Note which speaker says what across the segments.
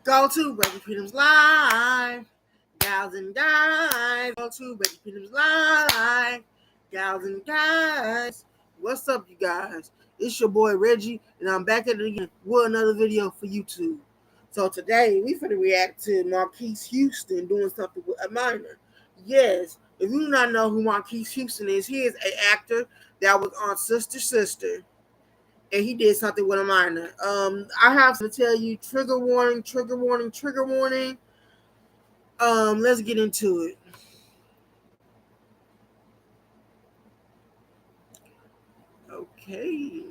Speaker 1: Go to Reggie Freedom's Live. Gals and guys. Go to Reggie Freedom's Live. Gals and guys. What's up, you guys? It's your boy Reggie, and I'm back at it again with another video for YouTube. So today, we finna react to Marquise Houston doing something with a minor. Yes, if you do not know who Marquise Houston is, he is an actor that was on Sister Sister. And he did something with a minor. I have to tell you, trigger warning, trigger warning, trigger warning. Let's get into it. Okay.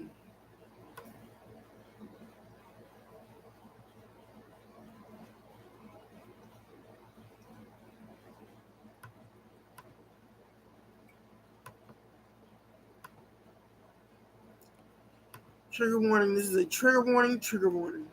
Speaker 1: Trigger warning. This is a trigger warning, trigger warning.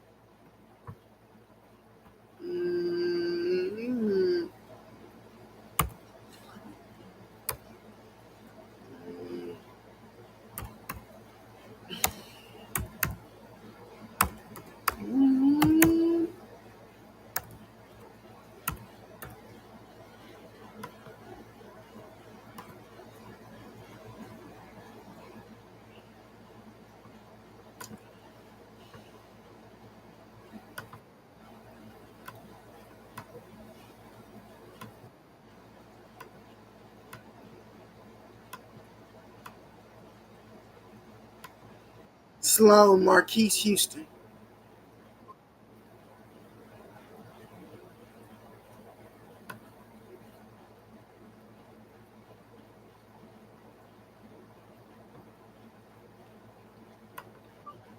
Speaker 1: Sloan, Marquise Houston.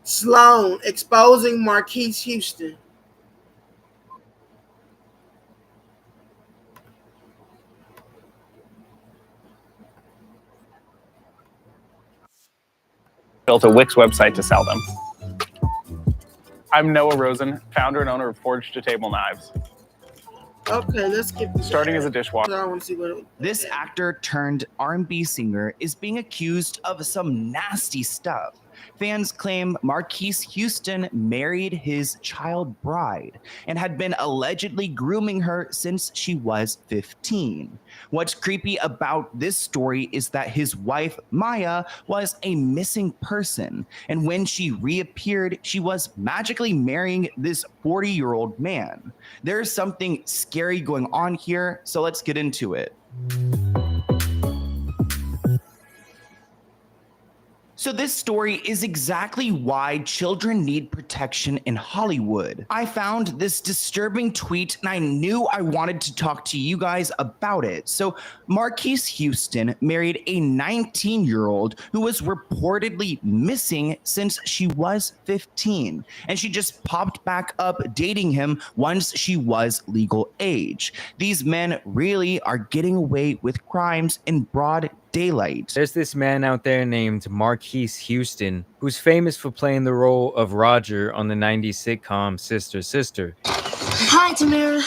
Speaker 1: Sloan, exposing Marquise Houston.
Speaker 2: Built a Wix website to sell them. I'm Noah Rosen, founder and owner of Forge to Table Knives.
Speaker 1: Okay, let's skip this.
Speaker 2: Starting as a dishwasher.
Speaker 1: I want to see what
Speaker 3: This actor turned R&B singer is being accused of some nasty stuff. Fans claim Marquise Houston married his child bride and had been allegedly grooming her since she was 15. What's creepy about this story is that his wife, Maya, was a missing person. And when she reappeared, she was magically marrying this 40-year-old man. There's something scary going on here, so let's get into it. So this story is exactly why children need protection in Hollywood. I found this disturbing tweet and I knew I wanted to talk to you guys about it. So Marquise Houston married a 19-year-old who was reportedly missing since she was 15. And she just popped back up dating him once she was legal age. These men really are getting away with crimes in broad daylight.
Speaker 4: There's this man out there named Marquise Houston who's famous for playing the role of Roger on the 90s sitcom Sister Sister.
Speaker 5: Hi, Tamara.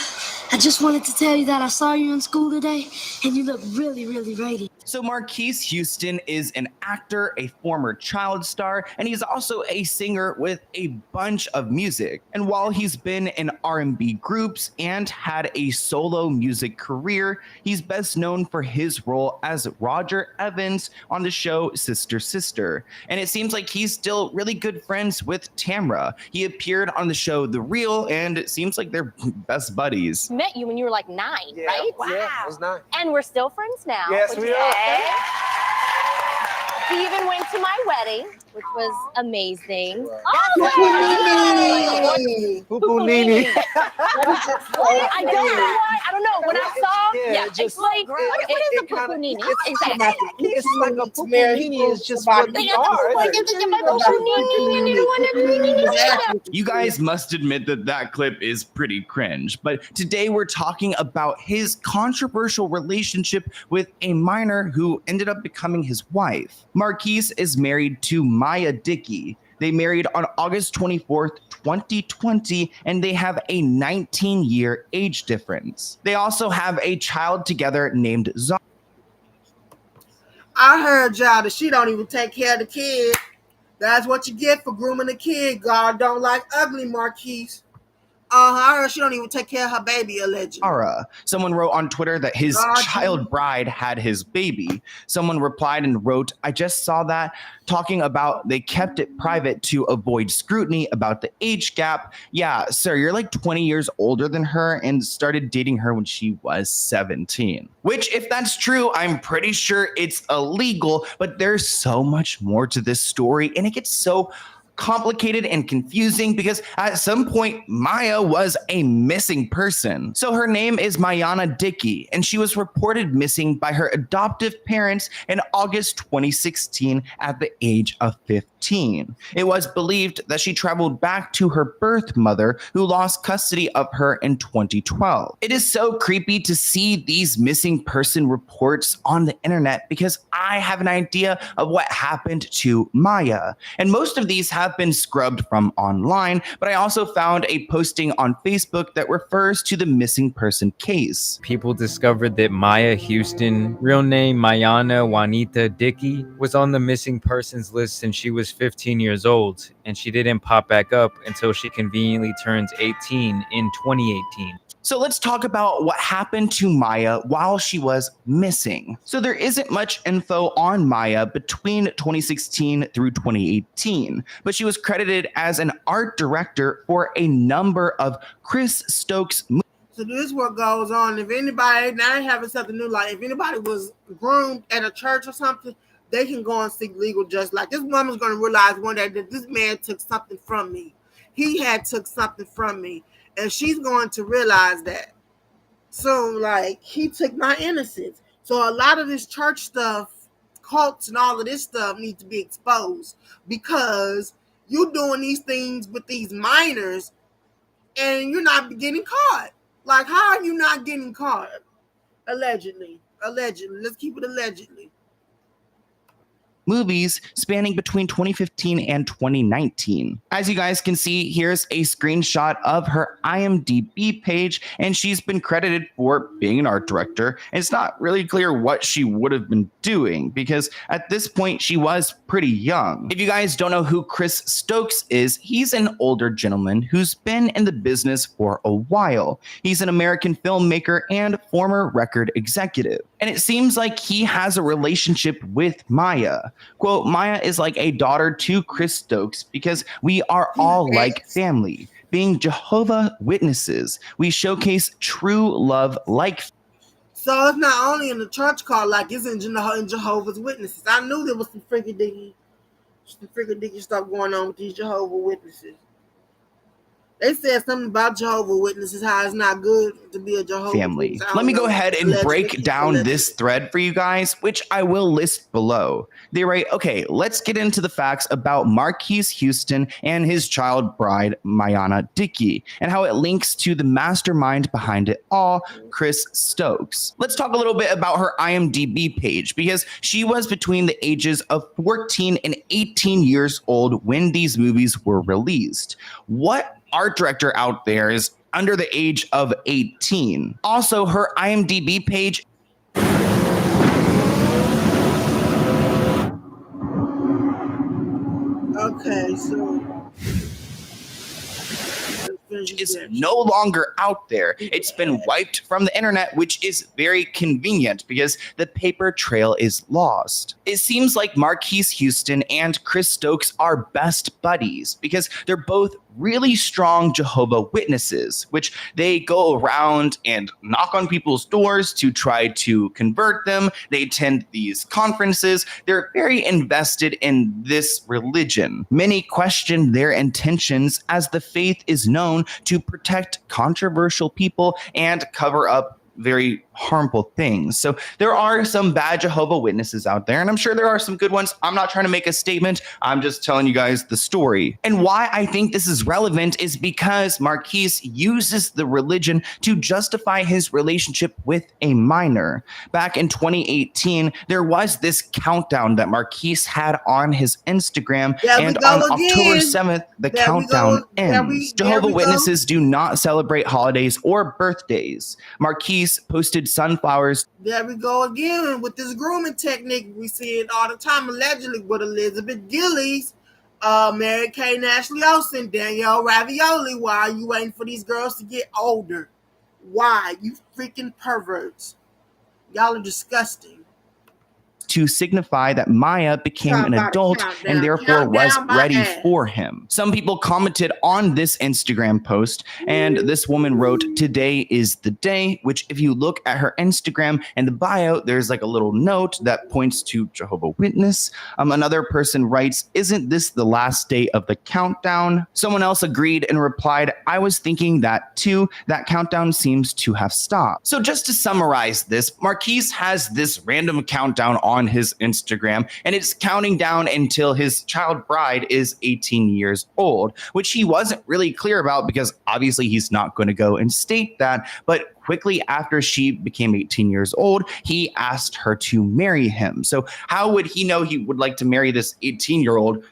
Speaker 5: I just wanted to tell you that I saw you in school today, and you look really, really radiant.
Speaker 3: So Marquise Houston is an actor, a former child star, and he's also a singer with a bunch of music. And while he's been in R&B groups and had a solo music career, he's best known for his role as Roger Evans on the show Sister Sister. And it seems like he's still really good friends with Tamra. He appeared on the show The Real, and it seems like they're best buddies.
Speaker 6: Met you when you were like 9, right?
Speaker 7: Wow. Yeah, I was 9.
Speaker 6: And we're still friends now.
Speaker 7: Yes, we are.
Speaker 6: He even went to my wedding, which was amazing.
Speaker 7: Puppunini.
Speaker 6: I don't know why. I don't know. When I saw, it's like, what is a puppunini?
Speaker 7: It's like a puppunini is just what we are.
Speaker 3: You guys must admit that that clip is pretty cringe, but today we're talking about his controversial relationship with a minor who ended up becoming his wife. Marquise is married to Maya Dickey. They married on August 24th, 2020, and they have a 19-year age difference. They also have a child together named Zara.
Speaker 1: I heard, y'all, that she don't even take care of the kid. That's what you get for grooming a kid. God don't like ugly, Marquise. I heard she don't even take care of her baby, allegedly.
Speaker 3: Someone wrote on Twitter that his child bride had his baby. Someone replied and wrote, I just saw that, talking about they kept it private to avoid scrutiny about the age gap. Yeah, sir, you're like 20 years older than her and started dating her when she was 17. Which, if that's true, I'm pretty sure it's illegal, but there's so much more to this story, and it gets so complicated and confusing because at some point Maya was a missing person. So her name is Mayana Dickey, and she was reported missing by her adoptive parents in August 2016 at the age of 15. It was believed that she traveled back to her birth mother, who lost custody of her in 2012. It is so creepy to see these missing person reports on the internet because I have an idea of what happened to Maya, and most of these have been scrubbed from online, but I also found a posting on Facebook that refers to the missing person case.
Speaker 4: People discovered that Maya Houston, real name Mayana Juanita Dickey, was on the missing persons list since she was 15 years old, and she didn't pop back up until she conveniently turned 18 in 2018.
Speaker 3: So let's talk about what happened to Maya while she was missing. So there isn't much info on Maya between 2016 through 2018, but she was credited as an art director for a number of Chris Stokes movies.
Speaker 1: So this is what goes on. If anybody, now I having something new, like if anybody was groomed at a church or something, they can go and seek legal justice. Like this woman's going to realize one day that this man took something from me. He had took something from me. And she's going to realize that. So, like, he took my innocence. So a lot of this church stuff, cults and all of this stuff needs to be exposed because you're doing these things with these minors and you're not getting caught. Like, how are you not getting caught? Allegedly. Let's keep it allegedly.
Speaker 3: Movies spanning between 2015 and 2019. As you guys can see, here's a screenshot of her IMDb page, and she's been credited for being an art director. And it's not really clear what she would have been doing because at this point she was pretty young. If you guys don't know who Chris Stokes is, he's an older gentleman who's been in the business for a while. He's an American filmmaker and former record executive. And it seems like he has a relationship with Maya. Quote, Maya is like a daughter to Chris Stokes because we are all like family. Being Jehovah's Witnesses, we showcase true love like.
Speaker 1: So it's not only in the church call, like it's in Jehovah's Witnesses. I knew there was some freaky dicky stuff going on with these Jehovah's Witnesses. They said something about Jehovah's Witnesses, how it's not good to be a Jehovah's
Speaker 3: family.
Speaker 1: Witness.
Speaker 3: Let me go ahead and break down this thread for you guys, which I will list below. They write, okay, let's get into the facts about Marquise Houston and his child bride, Mayana Dickey, and how it links to the mastermind behind it all, Chris Stokes. Let's talk a little bit about her IMDb page, because she was between the ages of 14 and 18 years old when these movies were released. What art director out there is under the age of 18? Also, her IMDb page.
Speaker 1: Okay, so
Speaker 3: is no longer out there. It's been wiped from the internet, which is very convenient because the paper trail is lost. It seems like Marquise Houston and Chris Stokes are best buddies because they're both really strong Jehovah's Witnesses, which they go around and knock on people's doors to try to convert them. They attend these conferences. They're very invested in this religion. Many question their intentions as the faith is known to protect controversial people and cover up very harmful things. So there are some bad Jehovah's Witnesses out there, and I'm sure there are some good ones. I'm not trying to make a statement. I'm just telling you guys the story. And why I think this is relevant is because Marquise uses the religion to justify his relationship with a minor. Back in 2018, there was this countdown that Marquise had on his Instagram, and on October 7th, the countdown ends. Jehovah's Witnesses do not celebrate holidays or birthdays. Marquise posted sunflowers.
Speaker 1: There we go again with this grooming technique. We see it all the time, allegedly with Elizabeth Gillies. Mary Kay and Ashley Olsen, Danielle Ravioli. Why are you waiting for these girls to get older? Why? You freaking perverts. Y'all are disgusting.
Speaker 3: To signify that Maya became an adult and therefore was ready for him. Some people commented on this Instagram post, and this woman wrote, "Today is the day," which if you look at her Instagram and the bio, there's like a little note that points to Jehovah's Witness. Another person writes, "Isn't this the last day of the countdown?" Someone else agreed and replied, "I was thinking that too. That countdown seems to have stopped." So just to summarize this, Marquise has this random countdown on his Instagram, and it's counting down until his child bride is 18 years old, which he wasn't really clear about because obviously he's not going to go and state that. But quickly after she became 18 years old, he asked her to marry him. So how would he know he would like to marry this 18-year-old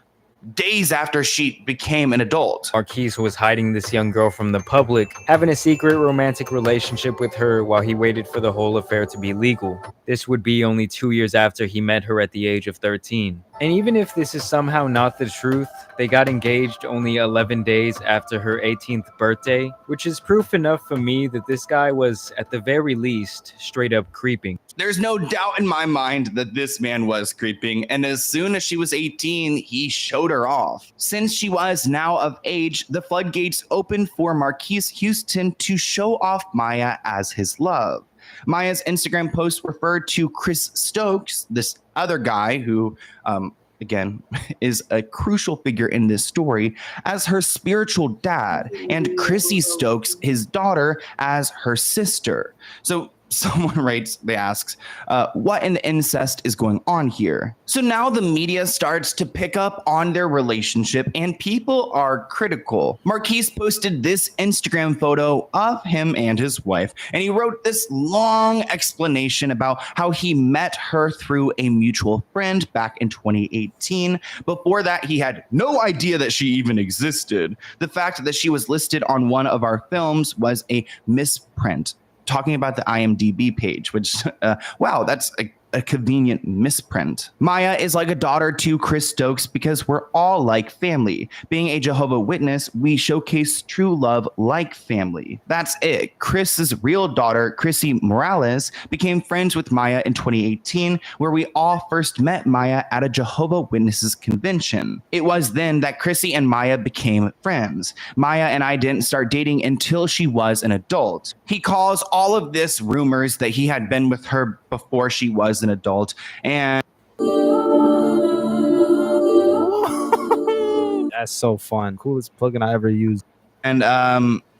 Speaker 3: days after she became an adult?
Speaker 4: Marquise was hiding this young girl from the public, having a secret romantic relationship with her while he waited for the whole affair to be legal. This would be only 2 years after he met her at the age of 13. And even if this is somehow not the truth, they got engaged only 11 days after her 18th birthday, which is proof enough for me that this guy was, at the very least, straight up creeping.
Speaker 3: There's no doubt in my mind that this man was creeping, and as soon as she was 18, he showed her off. Since she was now of age, the floodgates opened for Marquise Houston to show off Maya as his love. Maya's Instagram post referred to Chris Stokes, this other guy who, again, is a crucial figure in this story, as her spiritual dad, and Chrissy Stokes, his daughter, as her sister. So someone writes, they asks, what in the incest is going on here? So now the media starts to pick up on their relationship and people are critical. Marquise posted this Instagram photo of him and his wife, and he wrote this long explanation about how he met her through a mutual friend back in 2018. Before that, he had no idea that she even existed. The fact that she was listed on one of our films was a misprint. Talking about the IMDb page, which, wow, that's a convenient misprint. Maya is like a daughter to Chris Stokes because we're all like family. Being a Jehovah's Witness, we showcase true love like family. That's it. Chris's real daughter, Chrissy Morales, became friends with Maya in 2018, where we all first met Maya at a Jehovah's Witnesses convention. It was then that Chrissy and Maya became friends. Maya and I didn't start dating until she was an adult. He calls all of this rumors that he had been with her before she was an adult, and
Speaker 8: that's so fun. Coolest plugin I ever used.
Speaker 3: And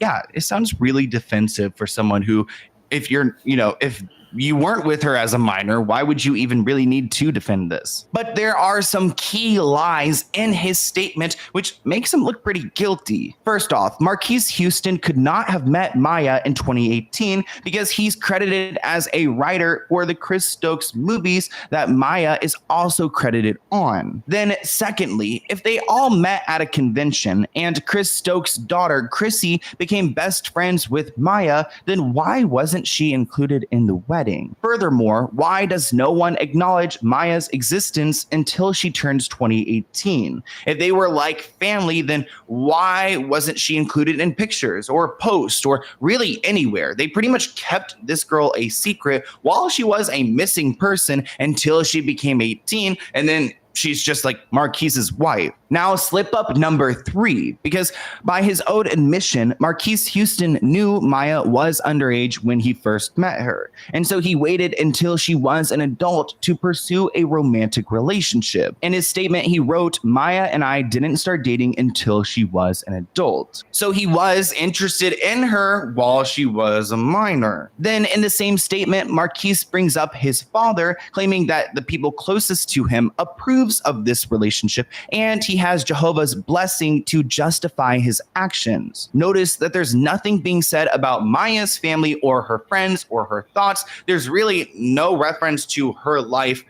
Speaker 3: yeah, it sounds really defensive for someone who, if you're, if you weren't with her as a minor, why would you even really need to defend this? But there are some key lies in his statement, which makes him look pretty guilty. First off, Marquise Houston could not have met Maya in 2018 because he's credited as a writer for the Chris Stokes movies that Maya is also credited on. Then secondly, if they all met at a convention and Chris Stokes' daughter, Chrissy, became best friends with Maya, then why wasn't she included in the wedding? Furthermore, why does no one acknowledge Maya's existence until she turns 2018? If they were like family, then why wasn't she included in pictures or posts or really anywhere? They pretty much kept this girl a secret while she was a missing person until she became 18, and then she's just like Marquise's wife. Now, slip up number 3, because by his own admission, Marquise Houston knew Maya was underage when he first met her. And so he waited until she was an adult to pursue a romantic relationship. In his statement, he wrote, "Maya and I didn't start dating until she was an adult." So he was interested in her while she was a minor. Then in the same statement, Marquise brings up his father, claiming that the people closest to him approves of this relationship, and he has Jehovah's blessing to justify his actions. Notice that there's nothing being said about Maya's family or her friends or her thoughts. There's really no reference to her life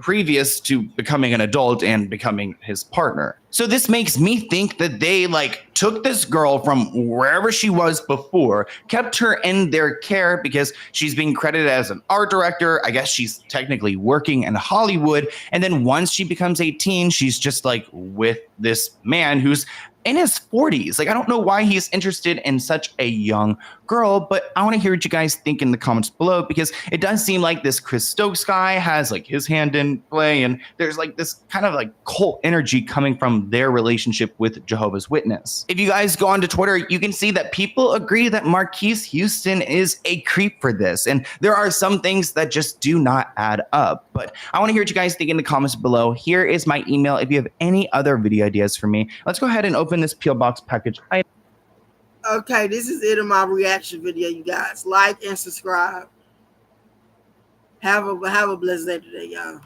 Speaker 3: previous to becoming an adult and becoming his partner. So this makes me think that they like took this girl from wherever she was before, kept her in their care because she's being credited as an art director. I guess she's technically working in Hollywood. And then once she becomes 18, she's just like with this man who's in his 40s. Like, I don't know why he's interested in such a young girl, but I want to hear what you guys think in the comments below, because it does seem like this Chris Stokes guy has like his hand in play, and there's like this kind of like cult energy coming from their relationship with Jehovah's Witness. If you guys go onto Twitter, you can see that people agree that Marquise Houston is a creep for this, and there are some things that just do not add up. But I want to hear what you guys think in the comments below. Here is my email if you have any other video ideas for me. Let's go ahead and open this Peel Box package.
Speaker 1: Okay, this is it in my reaction video, you guys. Like and subscribe. Have a blessed day today, y'all.